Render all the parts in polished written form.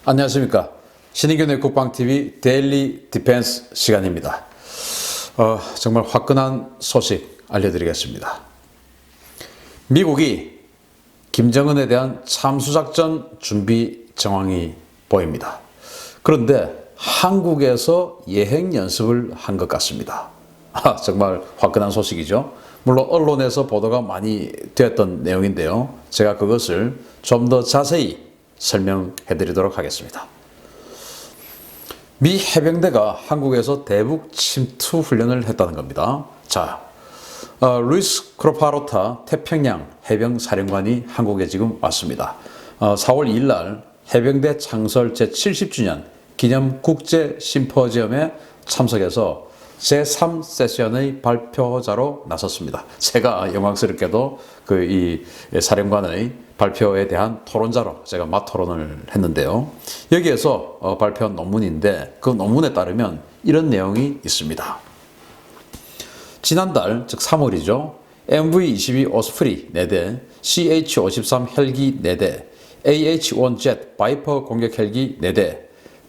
안녕하십니까. 신인균의 국방TV 데일리 디펜스 시간입니다. 정말 화끈한 소식 알려드리겠습니다. 미국이 김정은에 대한 참수작전 준비 정황이 보입니다. 그런데 한국에서 예행 연습을 한 것 같습니다. 정말 화끈한 소식이죠. 물론 언론에서 보도가 많이 되었던 내용인데요. 제가 그것을 좀 더 자세히 설명해 드리도록 하겠습니다. 미 해병대가 한국에서 대북 침투 훈련을 했다는 겁니다. 자, 루이스 크로파로타 태평양 해병 사령관이 한국에 지금 왔습니다. 4월 2일 날 해병대 창설 제70주년 기념 국제 심포지엄에 참석해서 제3 세션의 발표자로 나섰습니다. 제가 영광스럽게도 이 사령관의 발표에 대한 토론자로 제가 맞토론을 했는데요. 여기에서 발표한 논문인데 그 논문에 따르면 이런 내용이 있습니다. 지난달 즉 3월이죠. MV-22 오스프리 4대, CH-53 헬기 4대, AH-1 바이퍼 공격 헬기 4대,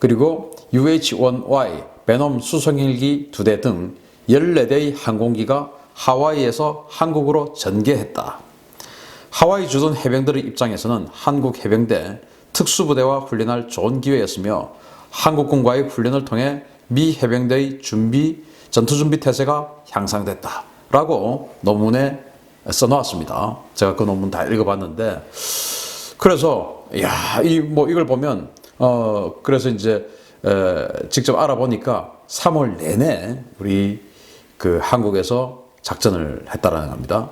그리고 UH-1Y 베놈 수송 헬기 2대 등 14대의 항공기가 하와이에서 한국으로 전개했다. 하와이 주둔 해병들의 입장에서는 한국 해병대 특수부대와 훈련할 좋은 기회였으며 한국군과의 훈련을 통해 미 해병대의 전투준비 태세가 향상됐다. 라고 논문에 써놓았습니다. 제가 그 논문 다 읽어봤는데, 그래서, 이걸 보면, 그래서 이제, 직접 알아보니까 3월 내내 우리 한국에서 작전을 했다라는 겁니다.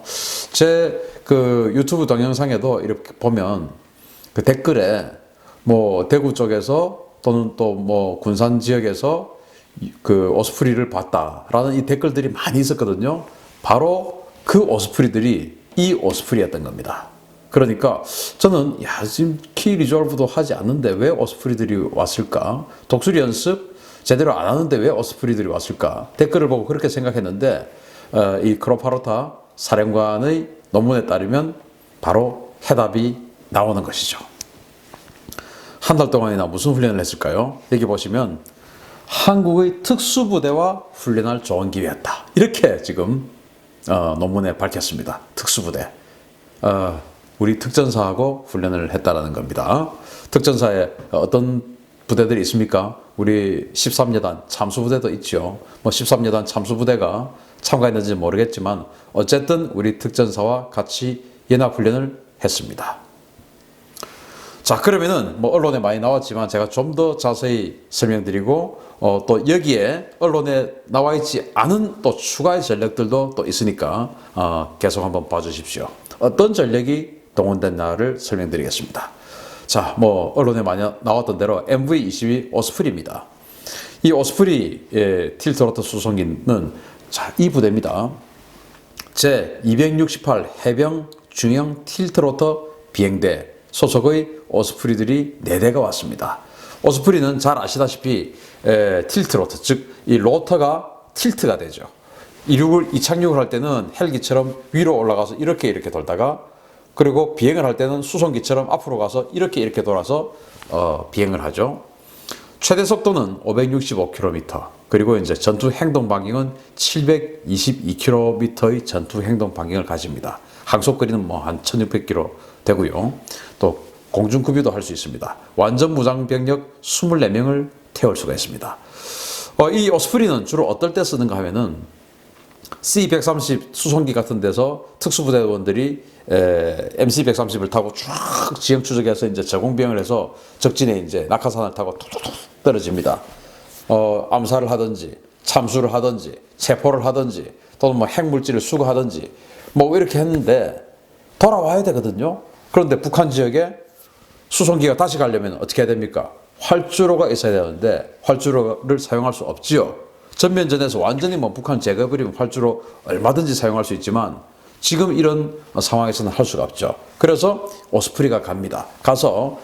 제 유튜브 동영상에도 이렇게 보면 댓글에 대구 쪽에서 또는 또 군산 지역에서 오스프리를 봤다라는 이 댓글들이 많이 있었거든요. 바로 그 오스프리들이 이 오스프리였던 겁니다. 그러니까 저는 지금 키 리졸브도 하지 않는데 왜 오스프리들이 왔을까? 독수리 연습 제대로 안 하는데 왜 오스프리들이 왔을까? 댓글을 보고 그렇게 생각했는데 이 크로파로타 사령관의 논문에 따르면 바로 해답이 나오는 것이죠. 한 달 동안이나 무슨 훈련을 했을까요? 여기 보시면 한국의 특수부대와 훈련할 좋은 기회였다. 이렇게 지금 논문에 밝혔습니다. 특수부대. 우리 특전사하고 훈련을 했다라는 겁니다. 특전사에 어떤 부대들이 있습니까? 우리 13여단 참수부대도 있죠. 13여단 참수부대가 참가했는지 모르겠지만 어쨌든 우리 특전사와 같이 연합훈련을 했습니다. 자, 그러면은 언론에 많이 나왔지만 제가 좀 더 자세히 설명드리고 또 여기에 언론에 나와 있지 않은 또 추가의 전력들도 또 있으니까 계속 한번 봐주십시오. 어떤 전력이 동원됐나를 설명드리겠습니다. 자, 언론에 많이 나왔던 대로 MV-22 오스프리입니다. 이 오스프리 틸트로터 수송기는 이 부대입니다. 제268 해병 중형 틸트로터 비행대 소속의 오스프리들이 4대가 왔습니다. 오스프리는 잘 아시다시피 틸트로터, 즉 이 로터가 틸트가 되죠. 이착륙을 할 때는 헬기처럼 위로 올라가서 이렇게 돌다가, 그리고 비행을 할 때는 수송기처럼 앞으로 가서 이렇게 돌아서 비행을 하죠. 최대 속도는 565km, 그리고 이제 전투 행동 반경은 722km의 전투 행동 반경을 가집니다. 항속거리는 한 1600km 되고요. 또 공중급유도 할 수 있습니다. 완전 무장 병력 24명을 태울 수가 있습니다. 이 오스프리는 주로 어떨 때 쓰는가 하면은 C-130 수송기 같은 데서 특수부대원들이 MC-130을 타고 쫙 지형 추적해서 이제 저공비행을 해서 적진에 이제 낙하산을 타고 툭툭툭 떨어집니다. 암살을 하든지 참수를 하든지 체포를 하든지 또는 핵물질을 수거하든지 이렇게 했는데 돌아와야 되거든요. 그런데 북한 지역에 수송기가 다시 가려면 어떻게 해야 됩니까? 활주로가 있어야 되는데 활주로를 사용할 수 없지요. 전면전에서 완전히 북한 제거해버리면 활주로 얼마든지 사용할 수 있지만 지금 이런 상황에서는 할 수가 없죠. 그래서 오스프리가 갑니다. 가서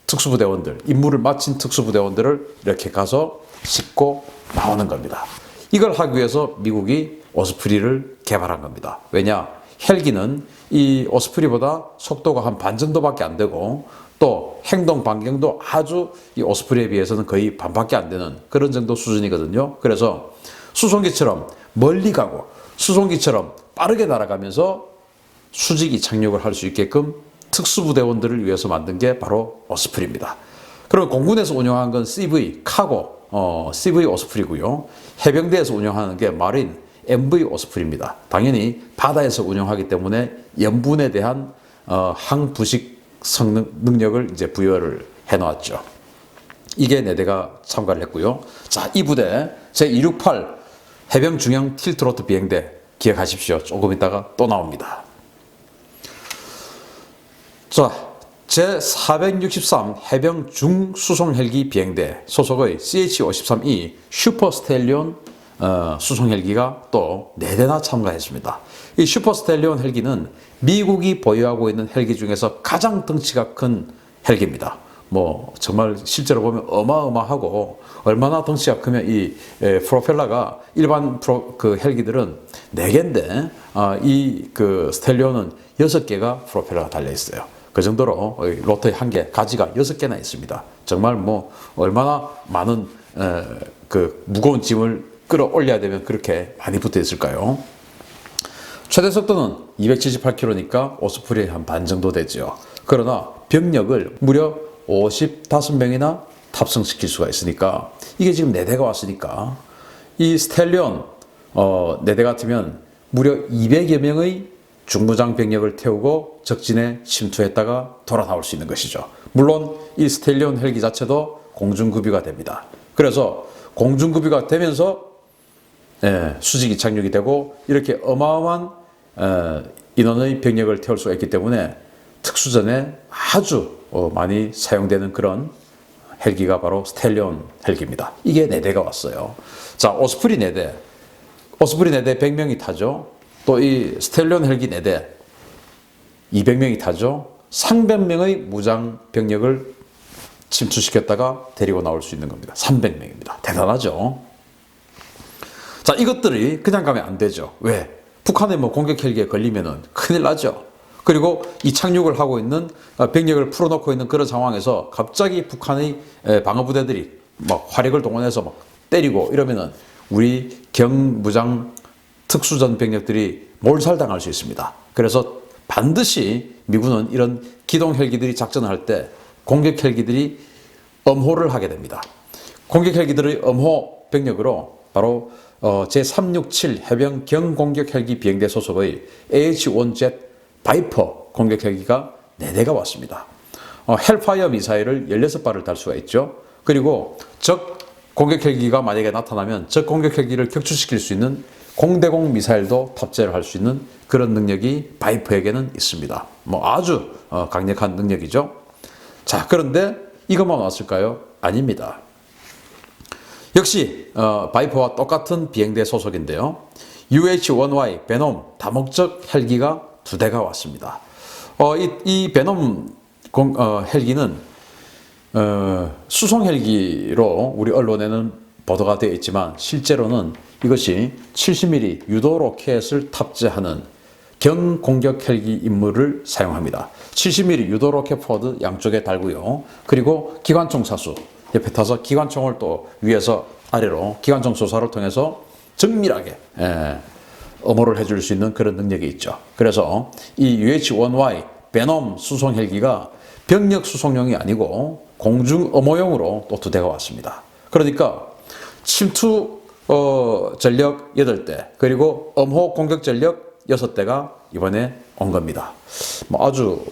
특수부대원들, 임무를 마친 특수부대원들을 이렇게 가서 싣고 나오는 겁니다. 이걸 하기 위해서 미국이 오스프리를 개발한 겁니다. 왜냐? 헬기는 이 오스프리보다 속도가 한 반 정도밖에 안 되고 또 행동 반경도 아주 이 오스프리에 비해서는 거의 반밖에 안 되는 그런 정도 수준이거든요. 그래서 수송기처럼 멀리 가고 수송기처럼 빠르게 날아가면서 수직이 착륙을 할 수 있게끔 특수부대원들을 위해서 만든 게 바로 오스프리입니다. 그리고 공군에서 운영하는 건 CV, 카고, CV 오스프리고요. 해병대에서 운영하는 게 마린, MV 오스프리입니다. 당연히 바다에서 운영하기 때문에 염분에 대한 항부식 성능 능력을 이제 부여를 해놓았죠. 이게 4대가 참가를 했고요. 자, 이 부대 제268 해병 중형 틸트로트 비행대 기억하십시오. 조금 있다가 또 나옵니다. 자, 제463 해병 중수송헬기 비행대 소속의 CH-53E 슈퍼 스텔리온 수송헬기가 또 4대나 참가했습니다. 이 슈퍼 스텔리온 헬기는 미국이 보유하고 있는 헬기 중에서 가장 덩치가 큰 헬기입니다. 뭐 정말 실제로 보면 어마어마하고 얼마나 덩치가 크면 이 프로펠러가 일반 그 헬기들은 4개인데 이 그 스텔리온은 6개가 프로펠러가 달려 있어요. 그 정도로 로터의 한 개, 가지가 6개나 있습니다. 정말 뭐 얼마나 많은 그 무거운 짐을 끌어올려야 되면 그렇게 많이 붙어 있을까요? 최대 속도는 278km니까 오스프리의 한 반 정도 되죠. 그러나 병력을 무려 55명이나 탑승시킬 수가 있으니까 이게 지금 4대가 왔으니까 이 스텔리온 4대 같으면 무려 200여 명의 중무장 병력을 태우고 적진에 침투했다가 돌아 나올 수 있는 것이죠. 물론 이 스텔리온 헬기 자체도 공중급유가 됩니다. 그래서 공중급유가 되면서 수직이 착륙이 되고 이렇게 어마어마한 인원의 병력을 태울 수가 있기 때문에 특수전에 아주 많이 사용되는 그런 헬기가 바로 스텔리온 헬기입니다. 이게 4대가 왔어요. 자, 오스프리 4대. 오스프리 4대 100명이 타죠. 또 이 스텔리온 헬기 4대 200명이 타죠. 300명의 무장 병력을 침투시켰다가 데리고 나올 수 있는 겁니다. 300명입니다. 대단하죠. 자, 이것들이 그냥 가면 안 되죠. 왜? 북한의 뭐 공격 헬기에 걸리면은 큰일 나죠. 그리고 이 착륙을 하고 있는 병력을 풀어놓고 있는 그런 상황에서 갑자기 북한의 방어부대들이 막 화력을 동원해서 막 때리고 이러면은 우리 경무장 특수전 병력들이 몰살당할 수 있습니다. 그래서 반드시 미군은 이런 기동 헬기들이 작전을 할 때 공격 헬기들이 엄호를 하게 됩니다. 공격 헬기들의 엄호 병력으로 바로 제367 해병 경공격 헬기 비행대 소속의 AH-1Z 바이퍼 공격 헬기가 4대가 왔습니다. 헬파이어 미사일을 16발을 달 수가 있죠. 그리고 적 공격 헬기가 만약에 나타나면 적 공격 헬기를 격추시킬 수 있는 공대공 미사일도 탑재를 할 수 있는 그런 능력이 바이퍼에게는 있습니다. 뭐 아주 강력한 능력이죠. 자, 그런데 이것만 왔을까요? 아닙니다. 역시 바이퍼와 똑같은 비행대 소속인데요. UH-1Y 베놈 다목적 헬기가 2대가 왔습니다. 이 베놈 헬기는 수송 헬기로 우리 언론에는 보도가 되어 있지만 실제로는 이것이 70mm 유도 로켓을 탑재하는 경공격 헬기 임무를 사용합니다. 70mm 유도 로켓 포드 양쪽에 달고요. 그리고 기관총 사수 옆에 타서 기관총을 또 위에서 아래로 기관총 조사를 통해서 정밀하게 엄호를 해줄 수 있는 그런 능력이 있죠. 그래서 이 UH-1Y 베놈 수송 헬기가 병력 수송용이 아니고 공중 엄호용으로 또 2대가 왔습니다. 그러니까 침투 전력 8대 그리고 엄호 공격 전력 6대가 이번에 온 겁니다. 뭐 아주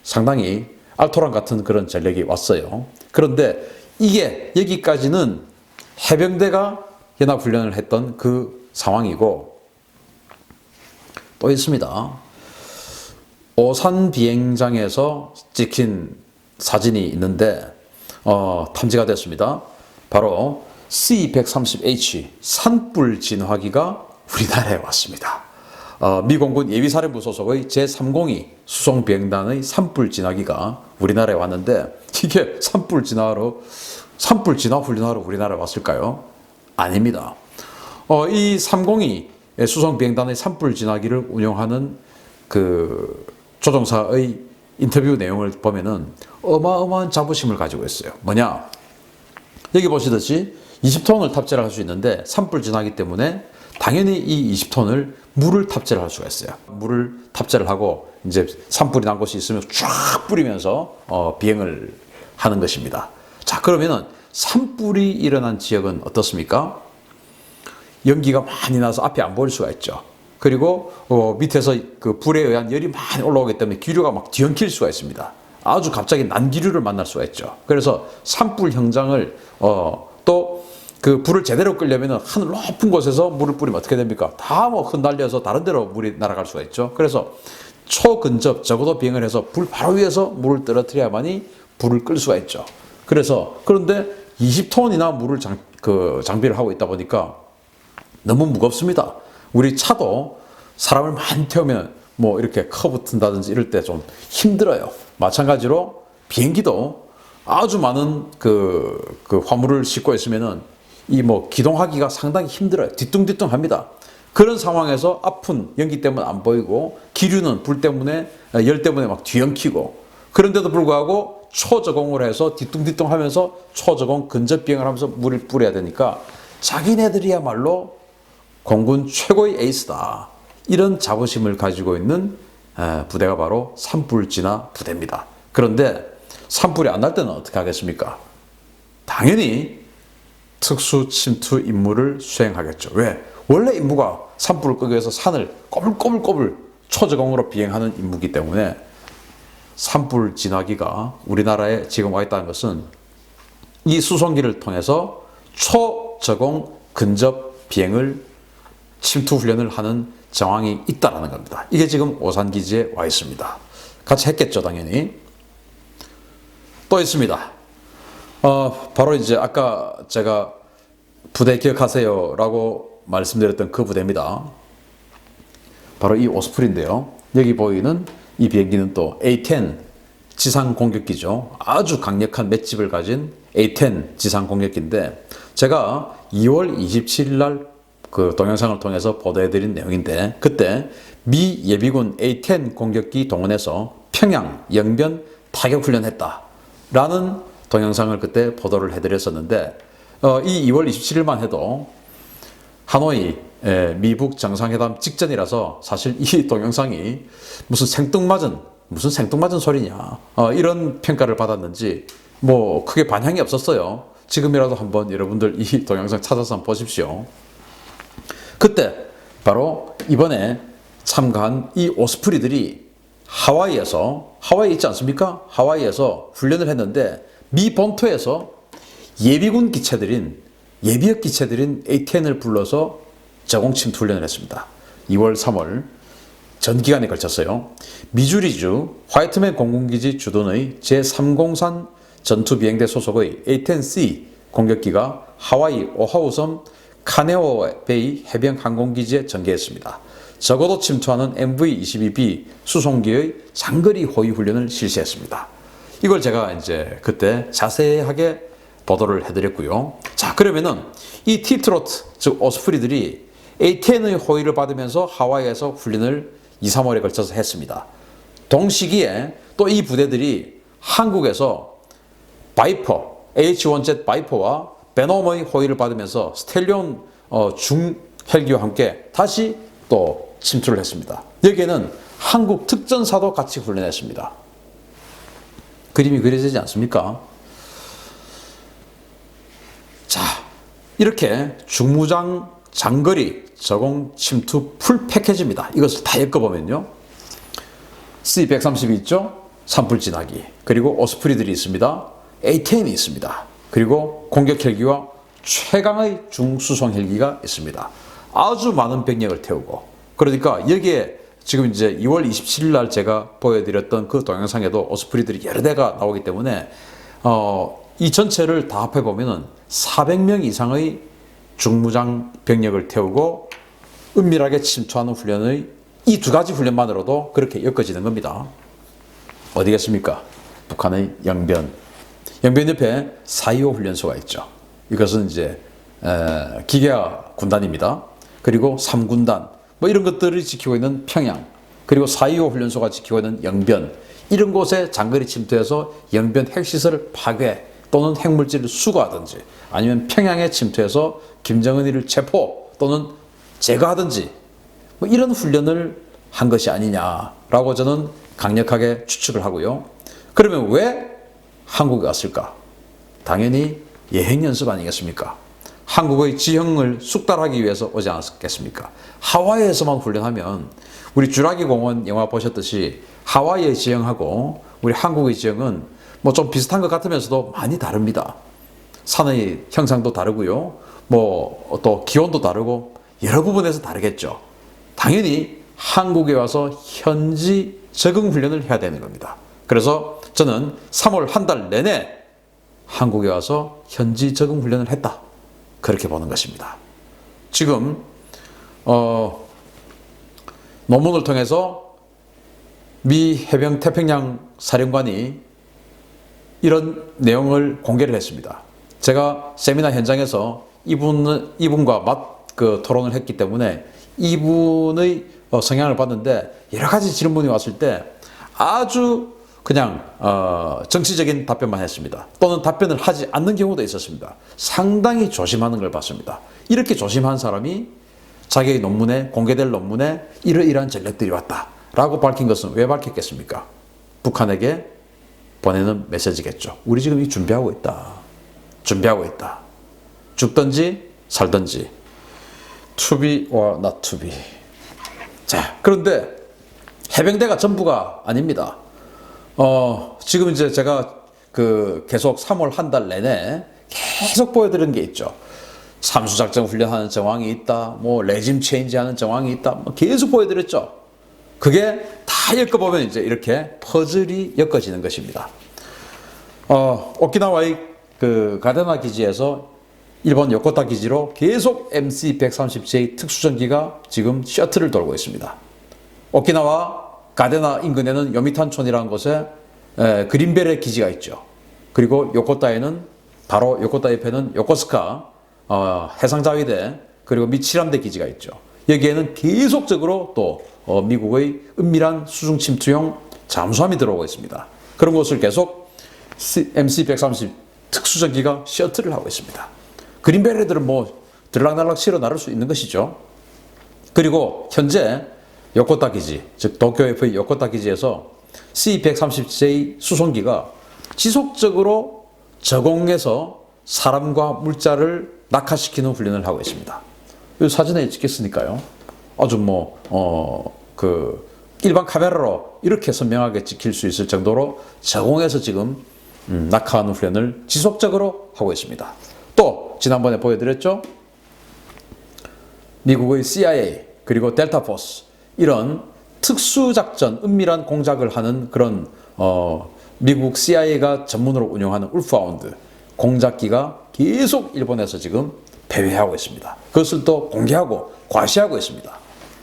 상당히 알토란 같은 그런 전력이 왔어요. 그런데 이게 여기까지는 해병대가 연합훈련을 했던 그 상황이고 또 있습니다. 오산 비행장에서 찍힌 사진이 있는데 탐지가 됐습니다. 바로 C-130H 산불 진화기가 우리나라에 왔습니다. 미공군 예비사령부 소속의 제302 수송비행단의 산불 진화기가 우리나라에 왔는데 이게 산불 진화 훈련하러 우리나라에 왔을까요? 아닙니다. 이 302 수송 비행단의 산불 진화기를 운영하는 그 조종사의 인터뷰 내용을 보면은 어마어마한 자부심을 가지고 있어요. 뭐냐? 여기 보시듯이 20톤을 탑재를 할 수 있는데 산불 진화기 때문에 당연히 이 20톤을 물을 탑재를 할 수가 있어요. 물을 탑재를 하고 이제 산불이 난 곳이 있으면 쫙 뿌리면서 비행을 하는 것입니다. 자, 그러면은 산불이 일어난 지역은 어떻습니까? 연기가 많이 나서 앞이 안 보일 수가 있죠. 그리고 밑에서 그 불에 의한 열이 많이 올라오기 때문에 기류가 막 뒤엉킬 수가 있습니다. 아주 갑자기 난기류를 만날 수가 있죠. 그래서 산불 현장을 또 그 불을 제대로 끄려면 하늘 높은 곳에서 물을 뿌리면 어떻게 됩니까? 다 뭐 흩날려서 다른 데로 물이 날아갈 수가 있죠. 그래서 초근접 적어도 비행을 해서 불 바로 위에서 물을 떨어뜨려야만이 불을 끌 수가 있죠. 그런데 20톤이나 물을 장비를 하고 있다 보니까 너무 무겁습니다. 우리 차도 사람을 많이 태우면 뭐 이렇게 커브 튼다든지 이럴 때 좀 힘들어요. 마찬가지로 비행기도 아주 많은 그 화물을 싣고 있으면은 이 뭐 기동하기가 상당히 힘들어요. 뒤뚱뒤뚱합니다. 그런 상황에서 앞은 연기 때문에 안 보이고 기류는 불 때문에 열 때문에 막 뒤엉키고 그런데도 불구하고 초저공을 해서 뒤뚱뒤뚱하면서 초저공 근접 비행을 하면서 물을 뿌려야 되니까 자기네들이야말로 공군 최고의 에이스다. 이런 자부심을 가지고 있는 부대가 바로 산불진화 부대입니다. 그런데 산불이 안 날 때는 어떻게 하겠습니까? 당연히 특수 침투 임무를 수행하겠죠. 왜? 원래 임무가 산불을 끄기 위해서 산을 꼬불꼬불꼬불 초저공으로 비행하는 임무이기 때문에 산불 진화기가 우리나라에 지금 와 있다는 것은 이 수송기를 통해서 초저공 근접 비행을 침투 훈련을 하는 정황이 있다라는 겁니다. 이게 지금 오산기지에 와 있습니다. 같이 했겠죠, 당연히. 또 있습니다. 바로 이제 아까 제가 부대 기억하세요 라고 말씀드렸던 그 부대입니다. 바로 이 오스프리인데요. 여기 보이는 이 비행기는 또 A-10 지상 공격기죠. 아주 강력한 맷집을 가진 A-10 지상 공격기인데 제가 2월 27일 날 그 동영상을 통해서 보도해드린 내용인데 그때 미 예비군 A-10 공격기 동원해서 평양 영변 타격 훈련했다라는 동영상을 그때 보도를 해드렸었는데 이 2월 27일만 해도 하노이 미북 정상회담 직전이라서 사실 이 동영상이 무슨 생뚱맞은 소리냐 이런 평가를 받았는지 뭐 크게 반향이 없었어요. 지금이라도 한번 여러분들 이 동영상 찾아서 한번 보십시오. 그때 바로 이번에 참가한 이 오스프리들이 하와이 있지 않습니까? 하와이에서 훈련을 했는데 미 본토에서 예비군 기체들인 예비역 기체들인 A-10을 불러서 저공 침투 훈련을 했습니다. 2월 3월 전 기간에 걸쳤어요. 미주리주 화이트맨 공군기지 주둔의 제3공산 전투비행대 소속의 A-10C 공격기가 하와이 오하우섬 카네오 베이 해병 항공기지에 전개했습니다. 적어도 침투하는 MV-22B 수송기의 장거리 호위 훈련을 실시했습니다. 이걸 제가 이제 그때 자세하게 보도를 해드렸고요. 자, 그러면은 이 팁트로트, 즉 오스프리들이 A-10의 호위를 받으면서 하와이에서 훈련을 2, 3월에 걸쳐서 했습니다. 동시기에 또 이 부대들이 한국에서 바이퍼, AH-1Z 바이퍼와 베놈의 호위를 받으면서 스텔리온 중헬기와 함께 다시 또 침투를 했습니다. 여기에는 한국 특전사도 같이 훈련했습니다. 그림이 그려지지 않습니까? 자, 이렇게 중무장 장거리 저공 침투 풀 패키지입니다. 이것을 다 엮어보면요. C-130이 있죠? 산불 진화기. 그리고 오스프리들이 있습니다. A-10이 있습니다. 그리고 공격 헬기와 최강의 중수송 헬기가 있습니다. 아주 많은 병력을 태우고 그러니까 여기에 지금 이제 2월 27일 날 제가 보여드렸던 그 동영상에도 오스프리들이 여러 대가 나오기 때문에 이 전체를 다 합해보면은 400명 이상의 중무장 병력을 태우고 은밀하게 침투하는 훈련의 이 두 가지 훈련만으로도 그렇게 엮어지는 겁니다. 어디겠습니까? 북한의 영변 옆에 4.25 훈련소가 있죠. 이것은 이제 기계화 군단입니다. 그리고 3군단 뭐 이런 것들을 지키고 있는 평양, 그리고 4.25 훈련소가 지키고 있는 영변, 이런 곳에 장거리 침투해서 영변 핵시설을 파괴 또는 핵물질을 수거하든지, 아니면 평양에 침투해서 김정은이를 체포 또는 제거하든지 뭐 이런 훈련을 한 것이 아니냐라고 저는 강력하게 추측을 하고요. 그러면 왜 한국에 왔을까? 당연히 예행 연습 아니겠습니까? 한국의 지형을 숙달하기 위해서 오지 않았겠습니까? 하와이에서만 훈련하면, 우리 주라기 공원 영화 보셨듯이 하와이의 지형하고 우리 한국의 지형은 뭐 좀 비슷한 것 같으면서도 많이 다릅니다. 산의 형상도 다르고요. 뭐 또 기온도 다르고 여러 부분에서 다르겠죠. 당연히 한국에 와서 현지 적응 훈련을 해야 되는 겁니다. 그래서 저는 3월 한 달 내내 한국에 와서 현지 적응 훈련을 했다, 그렇게 보는 것입니다. 지금 논문을 통해서 미 해병 태평양 사령관이 이런 내용을 공개를 했습니다. 제가 세미나 현장에서 이분과 토론을 했기 때문에 이분의 성향을 봤는데, 여러 가지 질문이 왔을 때 아주 그냥 정치적인 답변만 했습니다. 또는 답변을 하지 않는 경우도 있었습니다. 상당히 조심하는 걸 봤습니다. 이렇게 조심한 사람이 자기의 논문에, 공개될 논문에 이러이러한 전력들이 왔다 라고 밝힌 것은 왜 밝혔겠습니까? 북한에게 보내는 메시지겠죠. 우리 지금 이 준비하고 있다. 준비하고 있다. 죽든지 살든지. To be or not to be. 자, 그런데 해병대가 전부가 아닙니다. 지금 이제 제가 계속 3월 한 달 내내 계속 보여드린 게 있죠. 삼수작전 훈련하는 정황이 있다, 뭐 레짐 체인지 하는 정황이 있다, 뭐 계속 보여드렸죠. 그게 다 엮어보면 이제 이렇게 퍼즐이 엮어지는 것입니다. 오키나와의 가데나 기지에서 일본 요코타 기지로 계속 MC-130J 특수전기가 지금 셔틀을 돌고 있습니다. 오키나와 가데나 인근에는 요미탄촌이라는 곳에 그린벨의 기지가 있죠. 그리고 요코타에는, 바로 요코타 옆에는 요코스카 해상자위대, 그리고 미 칠함대 기지가 있죠. 여기에는 계속적으로 또 미국의 은밀한 수중 침투용 잠수함이 들어오고 있습니다. 그런 곳을 계속 MC-130 특수전기가 셔틀을 하고 있습니다. 그린베레들은 뭐 들락날락 치러 나를 수 있는 것이죠. 그리고 현재 요코타 기지, 즉 도쿄F의 요코타 기지에서 C-130J 수송기가 지속적으로 저공에서 사람과 물자를 낙하시키는 훈련을 하고 있습니다. 이 사진에 찍혔으니까요. 아주 일반 카메라로 이렇게 선명하게 찍힐 수 있을 정도로 저공에서 지금 낙하하는 훈련을 지속적으로 하고 있습니다. 또 지난번에 보여드렸죠. 미국의 CIA 그리고 델타포스, 이런 특수작전, 은밀한 공작을 하는 그런 미국 CIA가 전문으로 운영하는 울프하운드 공작기가 계속 일본에서 지금 배회하고 있습니다. 그것을 또 공개하고 과시하고 있습니다.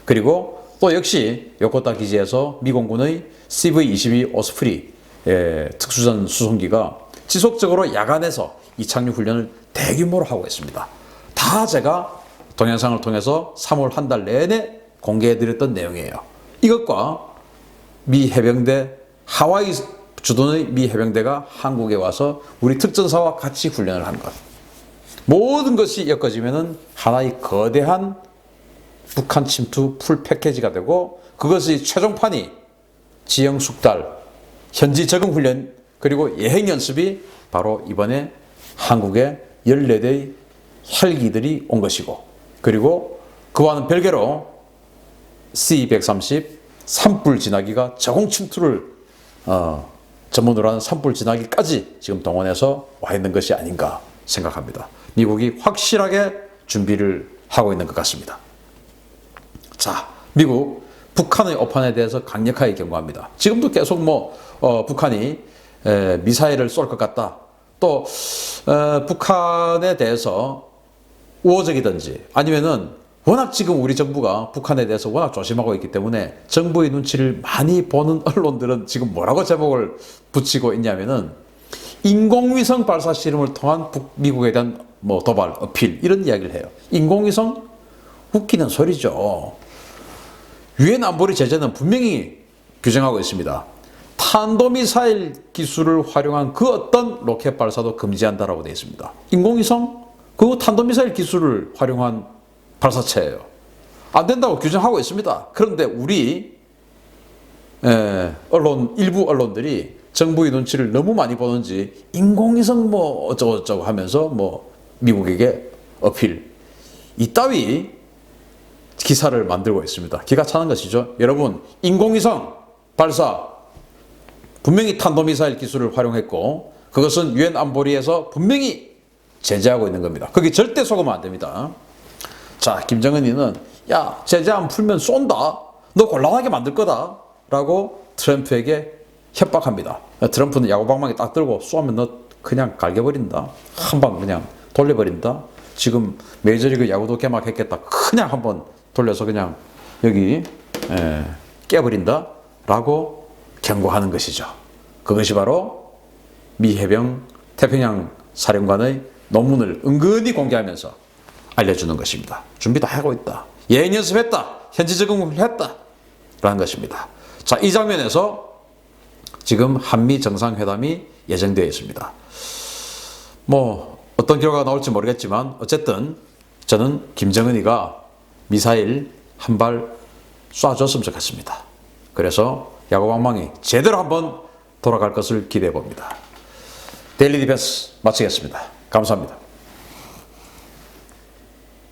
그리고 또 역시 요코타 기지에서 미공군의 CV-22 오스프리 특수전 수송기가 지속적으로 야간에서 이착륙 훈련을 대규모로 하고 있습니다. 다 제가 동영상을 통해서 3월 한 달 내내 공개해드렸던 내용이에요. 이것과 미 해병대, 하와이 주둔의 미 해병대가 한국에 와서 우리 특전사와 같이 훈련을 한 것, 모든 것이 엮어지면은 하나의 거대한 북한 침투 풀 패키지가 되고, 그것의 최종판이 지형 숙달, 현지 적응 훈련, 그리고 예행 연습이 바로 이번에 한국에 14대의 헬기들이 온 것이고, 그리고 그와는 별개로 C-130 산불 진화기가 저공 침투를 전문으로 하는 산불 진화기까지 지금 동원해서 와 있는 것이 아닌가 생각합니다. 미국이 확실하게 준비를 하고 있는 것 같습니다. 자, 미국 북한의 오판에 대해서 강력하게 경고합니다. 지금도 계속 북한이 미사일을 쏠 것 같다, 또 북한에 대해서 우호적이든지, 아니면은 워낙 지금 우리 정부가 북한에 대해서 워낙 조심하고 있기 때문에 정부의 눈치를 많이 보는 언론들은 지금 뭐라고 제목을 붙이고 있냐면은 인공위성 발사 실험을 통한 미국에 대한 도발, 어필, 이런 이야기를 해요. 인공위성? 웃기는 소리죠. 유엔 안보리 제재는 분명히 규정하고 있습니다. 탄도미사일 기술을 활용한 그 어떤 로켓 발사도 금지한다라고 되어 있습니다. 인공위성, 그 탄도미사일 기술을 활용한 발사체예요. 안 된다고 규정하고 있습니다. 그런데 우리 일부 언론들이 정부의 눈치를 너무 많이 보는지 인공위성 뭐 어쩌고저쩌고 하면서 뭐 미국에게 어필, 이따위 기사를 만들고 있습니다. 기가 차는 것이죠. 여러분, 인공위성 발사 분명히 탄도미사일 기술을 활용했고 그것은 유엔 안보리에서 분명히 제재하고 있는 겁니다. 거기 절대 속으면 안 됩니다. 자, 김정은이는 야, 제재 안 풀면 쏜다. 너 곤란하게 만들 거다. 라고 트럼프에게 협박합니다. 트럼프는 야구방망이 딱 들고 쏘면 너 그냥 갈겨버린다. 한 방 그냥 돌려버린다. 지금 메이저리그 야구도 개막했겠다. 그냥 한번 돌려서 그냥 여기 깨버린다. 라고 경고하는 것이죠. 그것이 바로 미 해병 태평양 사령관의 논문을 은근히 공개하면서 알려주는 것입니다. 준비 다 하고 있다. 예행 연습했다. 현지 적응을 했다. 라는 것입니다. 자, 이 장면에서 지금 한미 정상회담이 예정되어 있습니다. 뭐 어떤 결과가 나올지 모르겠지만 어쨌든 저는 김정은이가 미사일 한 발 쏴줬으면 좋겠습니다. 그래서 야구방망이 제대로 한번 돌아갈 것을 기대해 봅니다. 데일리 디펜스 마치겠습니다. 감사합니다.